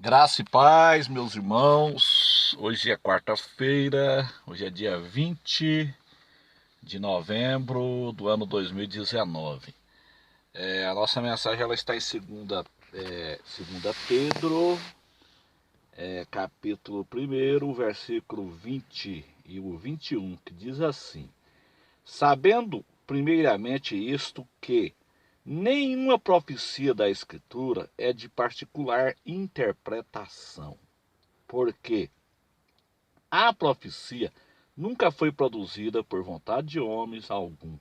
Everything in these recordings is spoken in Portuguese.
Graça e paz, meus irmãos. Hoje é quarta-feira, hoje é dia 20 de novembro do ano 2019. A nossa mensagem ela está em segunda Pedro, capítulo 1, versículo 20 e o 21, que diz assim: Sabendo primeiramente isto que nenhuma profecia da Escritura é de particular interpretação, porque a profecia nunca foi produzida por vontade de homens algum,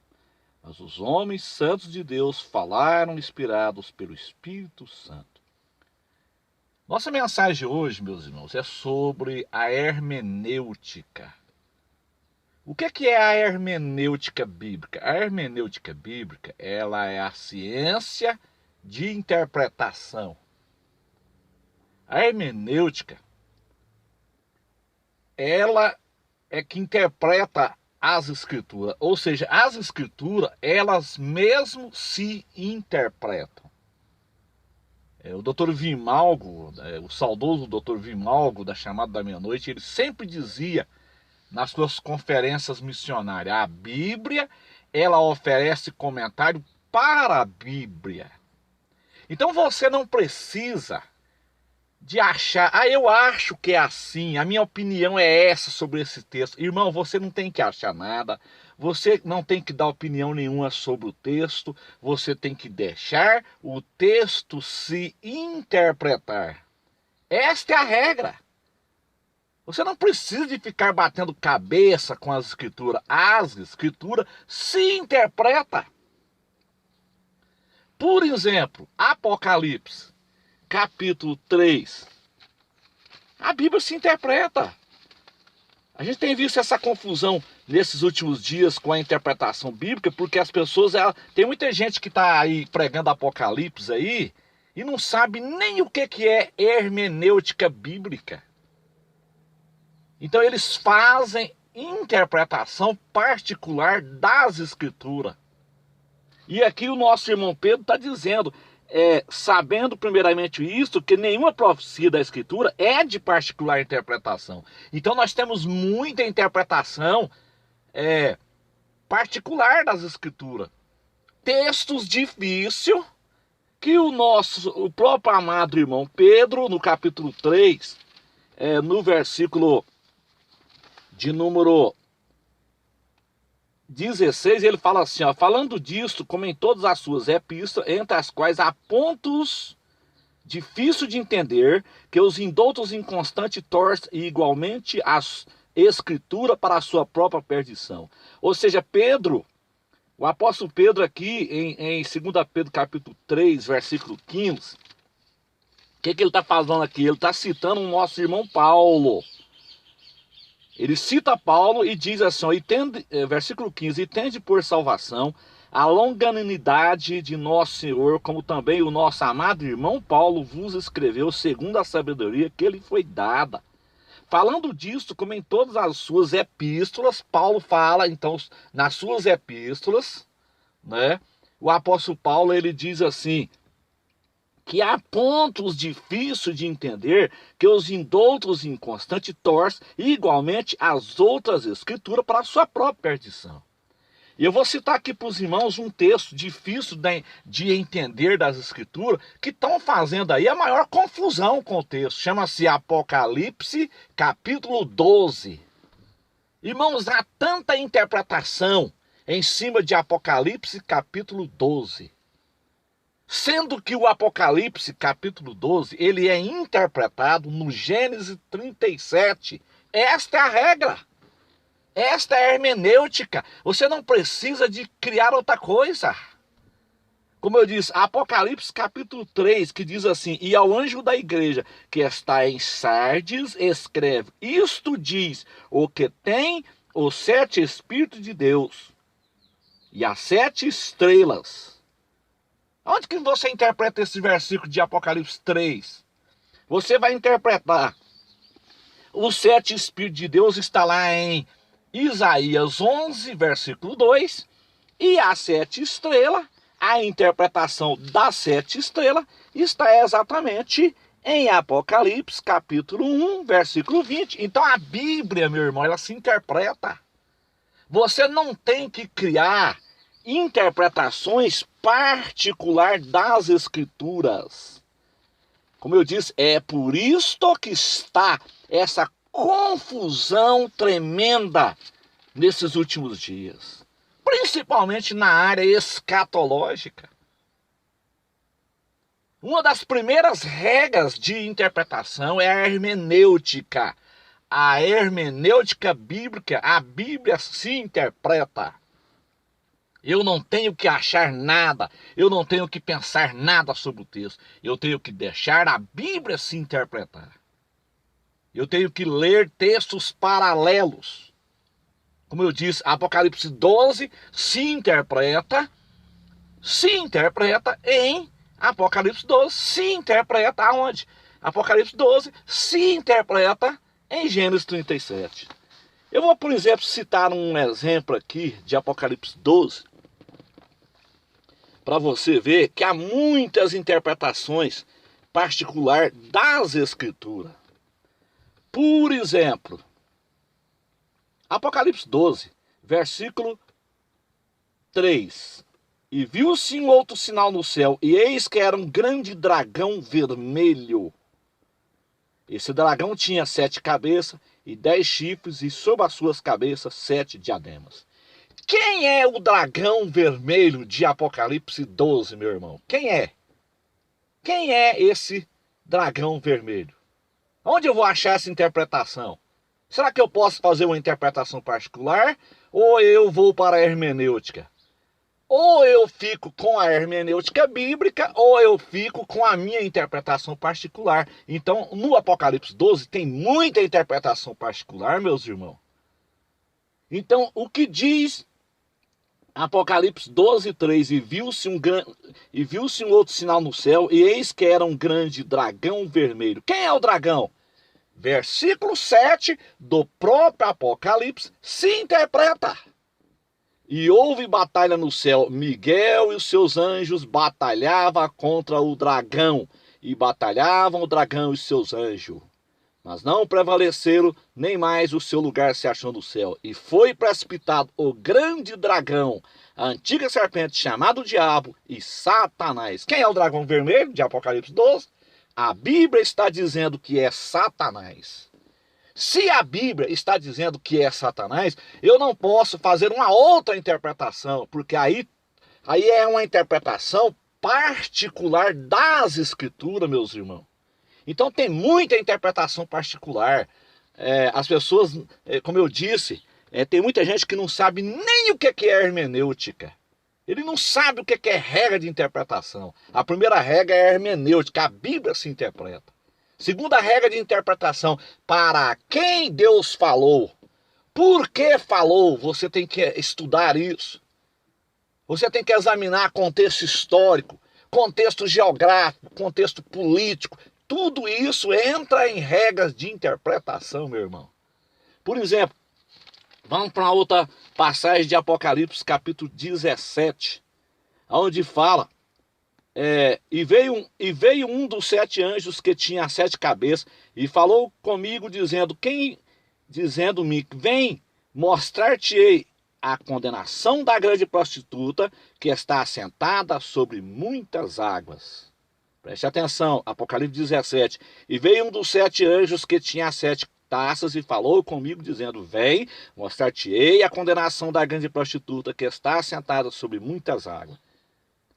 mas os homens santos de Deus falaram inspirados pelo Espírito Santo. Nossa mensagem hoje, meus irmãos, é sobre a hermenêutica. O que é a hermenêutica bíblica? A hermenêutica bíblica, ela é a ciência de interpretação. A hermenêutica, ela é que interpreta as escrituras, ou seja, as escrituras, elas mesmo se interpretam. O Dr. Vimalgo, o saudoso Dr. Vimalgo da Chamada da Meia-Noite, ele sempre dizia nas suas conferências missionárias: a Bíblia, ela oferece comentário para a Bíblia. Então você não precisa de achar, eu acho que é assim, a minha opinião é essa sobre esse texto. Irmão, você não tem que achar nada, você não tem que dar opinião nenhuma sobre o texto, você tem que deixar o texto se interpretar. Esta é a regra. Você não precisa de ficar batendo cabeça com as escrituras se interpretam. Por exemplo, Apocalipse, capítulo 3. A Bíblia se interpreta. A gente tem visto essa confusão nesses últimos dias com a interpretação bíblica, porque as pessoas, tem muita gente que está aí pregando Apocalipse aí e não sabe nem o que é hermenêutica bíblica. Então eles fazem interpretação particular das escrituras. E aqui o nosso irmão Pedro está dizendo: sabendo primeiramente isto, que nenhuma profecia da Escritura é de particular interpretação. Então nós temos muita interpretação particular das Escrituras. Textos difíceis que o próprio amado irmão Pedro, no capítulo 3, no versículo de número 16, ele fala assim, falando disto, como em todas as suas epístolas, entre as quais há pontos difícil de entender, que os indoutos inconstantes torcem igualmente a escritura para a sua própria perdição. Ou seja, Pedro, o apóstolo Pedro aqui, em 2 Pedro capítulo 3, versículo 15, o que ele está falando aqui? Ele está citando o nosso irmão Paulo. Ele cita Paulo e diz assim, versículo 15, e tende por salvação a longanimidade de nosso Senhor, como também o nosso amado irmão Paulo vos escreveu segundo a sabedoria que lhe foi dada. Falando disto, como em todas as suas epístolas, Paulo fala, então, nas suas epístolas, né? O apóstolo Paulo, ele diz assim, que há pontos difíceis de entender, que os indoutos inconstantes torcem igualmente as outras escrituras para a sua própria perdição. E eu vou citar aqui para os irmãos um texto difícil de entender das escrituras, que estão fazendo aí a maior confusão com o texto. Chama-se Apocalipse, capítulo 12. Irmãos, há tanta interpretação em cima de Apocalipse, capítulo 12. Sendo que o Apocalipse, capítulo 12, ele é interpretado no Gênesis 37. Esta é a regra. Esta é a hermenêutica. Você não precisa de criar outra coisa. Como eu disse, Apocalipse capítulo 3, que diz assim: e ao anjo da igreja que está em Sardes, escreve: isto diz o que tem os 7 Espíritos de Deus e as 7 estrelas. Onde que você interpreta esse versículo de Apocalipse 3? Você vai interpretar: os 7 Espíritos de Deus está lá em Isaías 11, versículo 2, e as 7 estrelas, a interpretação das 7 estrelas está exatamente em Apocalipse, capítulo 1, versículo 20. Então a Bíblia, meu irmão, ela se interpreta. Você não tem que criar interpretações particulares das Escrituras. Como eu disse, é por isto que está essa confusão tremenda nesses últimos dias. Principalmente na área escatológica. Uma das primeiras regras de interpretação é a hermenêutica. A hermenêutica bíblica, a Bíblia se interpreta. Eu não tenho que achar nada, eu não tenho que pensar nada sobre o texto. Eu tenho que deixar a Bíblia se interpretar. Eu tenho que ler textos paralelos. Como eu disse, Apocalipse 12 se interpreta em Apocalipse 12 se interpreta aonde? Apocalipse 12 se interpreta em Gênesis 37. Eu vou, por exemplo, citar um exemplo aqui de Apocalipse 12, para você ver que há muitas interpretações particulares das Escrituras. Por exemplo, Apocalipse 12, versículo 3. E viu-se um outro sinal no céu, e eis que era um grande dragão vermelho. Esse dragão tinha 7 cabeças e 10 chifres, e sobre as suas cabeças 7 diademas. Quem é o dragão vermelho de Apocalipse 12, meu irmão? Quem é? Quem é esse dragão vermelho? Onde eu vou achar essa interpretação? Será que eu posso fazer uma interpretação particular? Ou eu vou para a hermenêutica? Ou eu fico com a hermenêutica bíblica, ou eu fico com a minha interpretação particular. Então, no Apocalipse 12, tem muita interpretação particular, meus irmãos. Então, o que diz Apocalipse 12, 3, e viu-se um outro sinal no céu, e eis que era um grande dragão vermelho. Quem é o dragão? Versículo 7 do próprio Apocalipse se interpreta. E houve batalha no céu. Miguel e os seus anjos batalhavam contra o dragão. E batalhavam o dragão e os seus anjos. Mas não prevaleceram, nem mais o seu lugar se achou no céu. E foi precipitado o grande dragão, a antiga serpente, chamado Diabo e Satanás. Quem é o dragão vermelho de Apocalipse 12? A Bíblia está dizendo que é Satanás. Se a Bíblia está dizendo que é Satanás, eu não posso fazer uma outra interpretação, porque aí é uma interpretação particular das Escrituras, meus irmãos. Então tem muita interpretação particular. As pessoas, como eu disse, tem muita gente que não sabe nem o que é hermenêutica. Ele não sabe o que é regra de interpretação. A primeira regra é a hermenêutica, a Bíblia se interpreta. Segunda regra de interpretação, para quem Deus falou, por que falou, você tem que estudar isso. Você tem que examinar contexto histórico, contexto geográfico, contexto político. Tudo isso entra em regras de interpretação, meu irmão. Por exemplo, vamos para outra passagem de Apocalipse, capítulo 17, onde fala... E veio um dos 7 anjos que tinha 7 cabeças e falou comigo dizendo-me, vem, mostrar-te-ei a condenação da grande prostituta que está assentada sobre muitas águas. Preste atenção, Apocalipse 17. E veio um dos 7 anjos que tinha 7 taças e falou comigo dizendo, vem, mostrar-te-ei a condenação da grande prostituta que está assentada sobre muitas águas.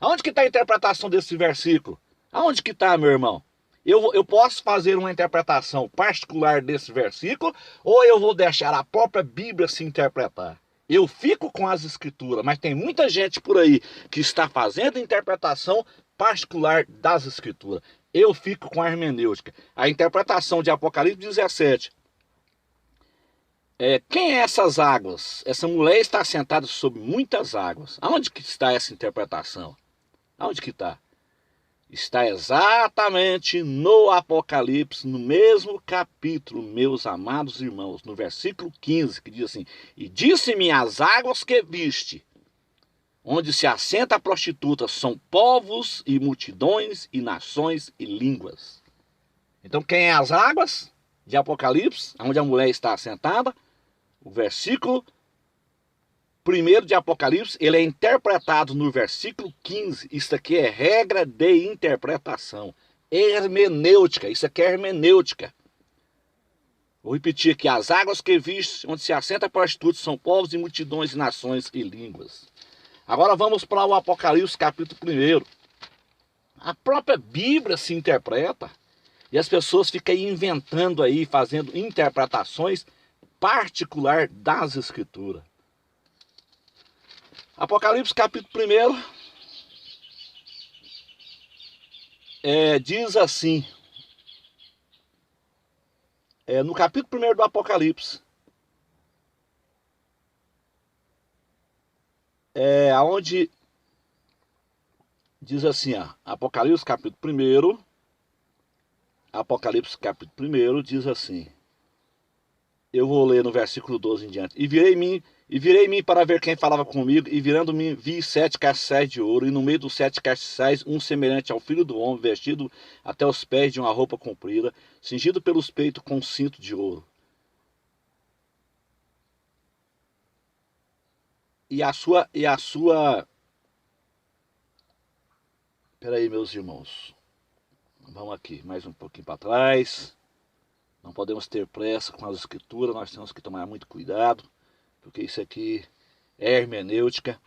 Aonde que está a interpretação desse versículo? Aonde que está, meu irmão? Eu posso fazer uma interpretação particular desse versículo ou eu vou deixar a própria Bíblia se interpretar? Eu fico com as Escrituras, mas tem muita gente por aí que está fazendo interpretação particular das Escrituras. Eu fico com a hermenêutica. A interpretação de Apocalipse 17. Quem é essas águas? Essa mulher está sentada sobre muitas águas. Aonde que está essa interpretação? Aonde que está? Está exatamente no Apocalipse, no mesmo capítulo, meus amados irmãos, no versículo 15, que diz assim, e disse-me as águas que viste, onde se assenta a prostituta, são povos e multidões e nações e línguas. Então, quem é as águas de Apocalipse, onde a mulher está sentada, o versículo 1 de Apocalipse, ele é interpretado no versículo 15. Isso aqui é regra de interpretação. Hermenêutica, isso aqui é hermenêutica. Vou repetir aqui, as águas que viste, onde se assenta a prostituta, são povos e multidões e nações e línguas. Agora vamos para o Apocalipse capítulo 1. A própria Bíblia se interpreta e as pessoas ficam inventando aí, fazendo interpretações particular das Escrituras. Apocalipse capítulo 1 diz assim, no capítulo 1 do Apocalipse, onde diz assim, Apocalipse capítulo 1, Apocalipse capítulo 1 diz assim, eu vou ler no versículo 12 em diante, e virei em mim para ver quem falava comigo, e virando-me vi 7 castiçais de ouro, e no meio dos 7 castiçais um semelhante ao filho do homem, vestido até os pés de uma roupa comprida, cingido pelos peitos com um cinto de ouro. Peraí, meus irmãos, vamos aqui, mais um pouquinho para trás. Não podemos ter pressa com as escrituras, nós temos que tomar muito cuidado, porque isso aqui é hermenêutica.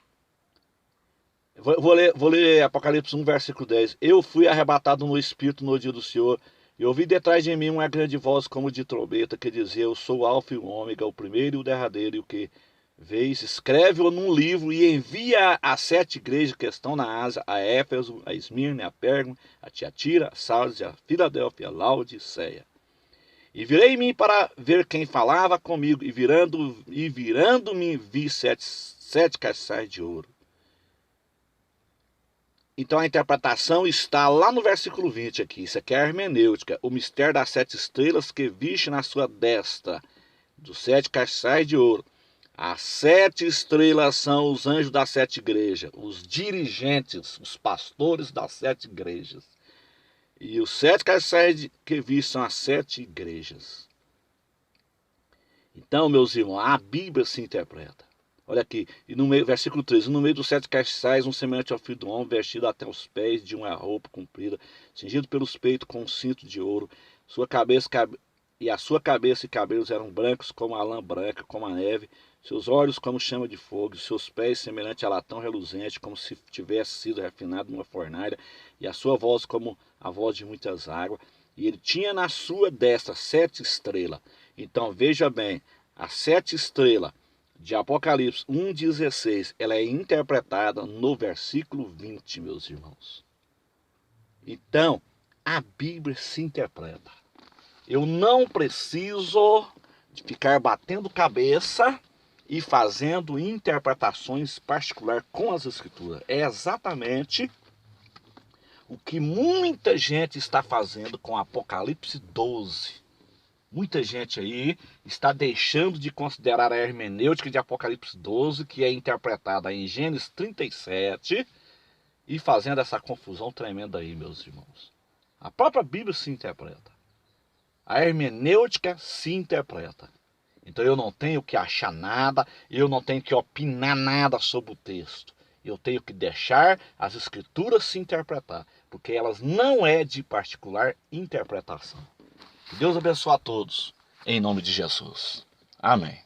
Vou ler Apocalipse 1, versículo 10. Eu fui arrebatado no Espírito no dia do Senhor, e ouvi detrás de mim uma grande voz como de trombeta, que dizia, eu sou o Alfa e o Ômega, o primeiro e o derradeiro, e o que vês, escreve-o num livro e envia às 7 igrejas que estão na Ásia, a Éfeso, a Esmirna, a Pérgamo, a Tiatira, a Sardes, a Filadélfia, a Laodiceia. E virei-me para ver quem falava comigo, e virando-me vi 7 castiçais de ouro. Então a interpretação está lá no versículo 20 aqui. Isso aqui é a hermenêutica. O mistério das 7 estrelas que viste na sua destra, dos 7 castiçais de ouro. As 7 estrelas são os anjos das 7 igrejas, os dirigentes, os pastores das 7 igrejas. E os 7 castiçais que vi são as 7 igrejas. Então, meus irmãos, a Bíblia se interpreta. Olha aqui, e no meio, versículo 13, no meio dos 7 castiçais, um semelhante ao filho do homem, vestido até os pés de uma roupa comprida, cingido pelos peitos com um cinto de ouro, a sua cabeça e cabelos eram brancos como a lã branca, como a neve, seus olhos como chama de fogo, seus pés semelhante a latão reluzente, como se tivesse sido refinado numa fornalha, e a sua voz como a voz de muitas águas. E ele tinha na sua destra 7 estrelas. Então veja bem, as 7 estrelas de Apocalipse 1,16, ela é interpretada no versículo 20, meus irmãos. Então, a Bíblia se interpreta. Eu não preciso de ficar batendo cabeça e fazendo interpretações particulares com as Escrituras. É exatamente o que muita gente está fazendo com Apocalipse 12. Muita gente aí está deixando de considerar a hermenêutica de Apocalipse 12, que é interpretada em Gênesis 37, e fazendo essa confusão tremenda aí, meus irmãos. A própria Bíblia se interpreta. A hermenêutica se interpreta. Então eu não tenho que achar nada, eu não tenho que opinar nada sobre o texto. Eu tenho que deixar as Escrituras se interpretar, porque elas não é de particular interpretação. Que Deus abençoe a todos, em nome de Jesus. Amém.